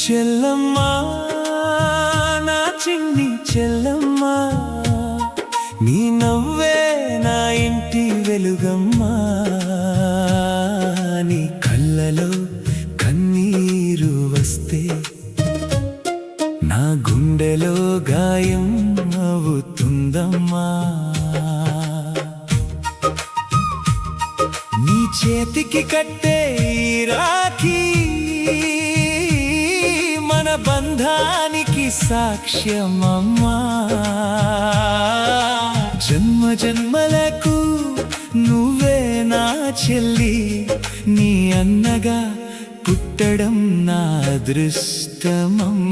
చెల్లమ్మా నా చిన్ని చెల్లమ్మా, నీ నవ్వే నా ఇంటి వెలుగమ్మా. నీ కళ్ళలో కన్నీరు వస్తే నా గుండెలో గాయం అవుతుందమ్మా. నీ చేతికి కట్టే రాఖీ మన బంధానికి సాక్ష్యమమ్మా. జన్మ జన్మలకు నువ్వే నా చెల్లి, నీ అన్నగా పుట్టడం నా అదృష్టమమ్మా,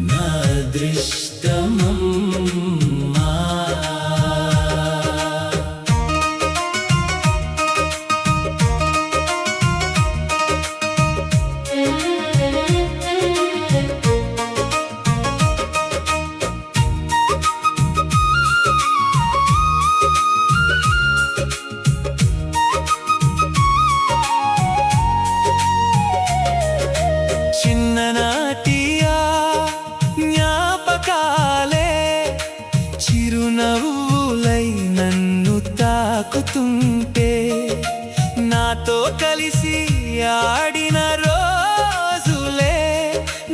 నా అదృష్టమమ్మా. చిన్ననాటియా జ్ఞాపకాలే చిరునవ్వులై నన్ను తాకుతుంటే, నాతో కలిసి ఆడిన రోజులే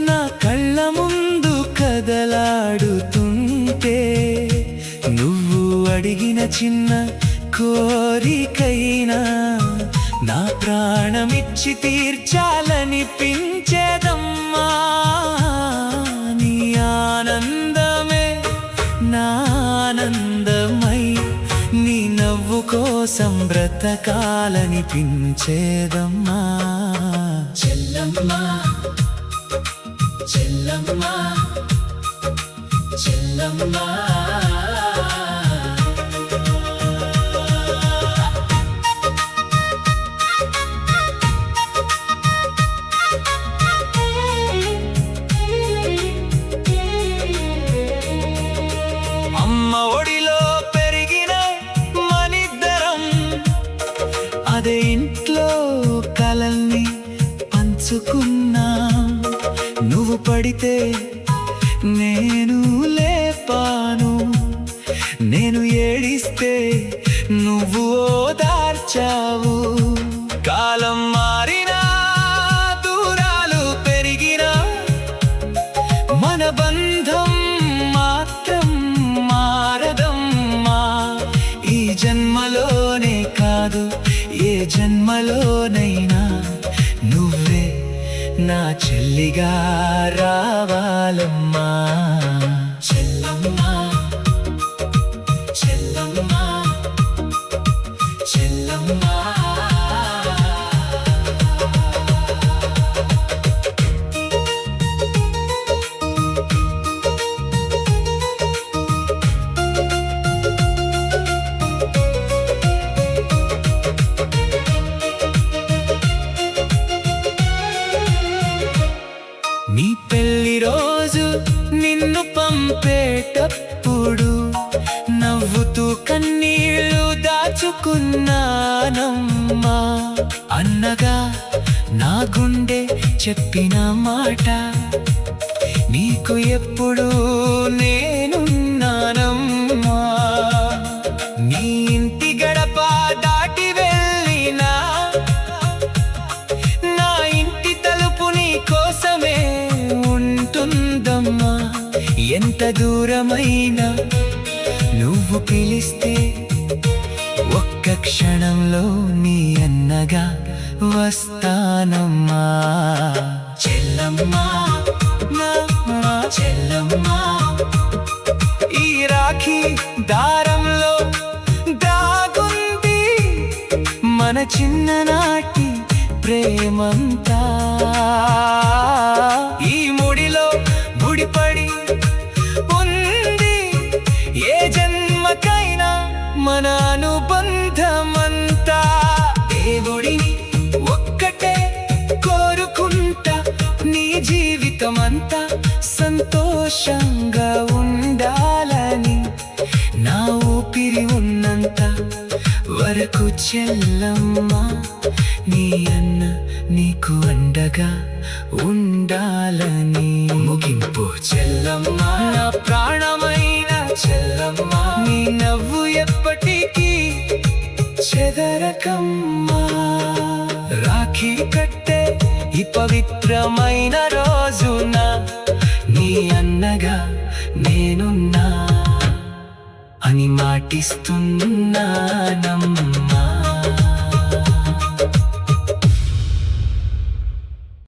నా కళ్ళ ముందు కదలాడుతుంటే, నువ్వు అడిగిన చిన్న కోరికైనా నా ప్రాణమిచ్చి తీర్చాలనిపించేదమ్మా. నీ ఆనందమే నా ఆనందమై, నీ నవ్వు కోసం బ్రతకాలనిపించేదమ్మా. చెల్లమ్మా చెల్లమ్మా చెల్లమ్మా. అమ్మ ఒడిలో పెరిగిన మనిద్దరం, అదే ఇంట్లో కలల్ని పంచుకున్నాం. నువ్వు పడితే నేను లేపాను, నేను ఏడిస్తే నువ్వు ఓదార్చావు. కాలం మారినా దూరాలు పెరిగినా మన బంధం మాత్రం మారదమ్మా. ఈ జన్మలోనే కాదు ఏ జన్మలోనైనా నువ్వే నా చెల్లిగా రావాలమ్మా. చెల్లమ్మా చెల్లమ్మా చెల్లమ్మా. నీ పెళ్లి రోజు నిన్ను పంపేటప్పుడు నవ్వుతూ కన్నీళ్ళు దాచుకున్నానమ్మా. అన్నగా నా గుండె చెప్పిన మాట, నీకు ఎప్పుడు నేనున్నానమ్మా. నీ ఇంటి గడప దాటి వెళ్ళినా నా ఇంటి తలుపు నీ కోసమే ఉంటుందమ్మా. ఎంత దూరమైనా నువ్వు పిలిస్తే ఒక్క క్షణంలో నీ అన్నగా వస్తానమ్మా. చెల్లమ్మా నా చెల్లమ్మా. ఈ రాఖీ దారంలో దాగుంది మన చిన్ననాటి ప్రేమంతా. ఈ ముడిలో ముడిపడి ఉంది ఏ జన్మకైనా మన అనుబంధమంతా. దేవుడిని ఒక్కటే కోరుకుంటా, నీ జీవితమంతా సంతోషంగా ఉండాలని. వరకు చెల్లమ్మ, నీ అన్న నీకు అండగా ఉండాలని. ముగింపు చెల్లమ్మ, నా ప్రాణమైన చెల్లమ్మ, నీ నవ్వు ఎప్పటికీ చెదరకమ్మా. రాఖీ కట్టే ఈ పవిత్రమైన రోజున నీ అన్నగా నేనున్నా అని మాటిస్తున్నానమ్మా.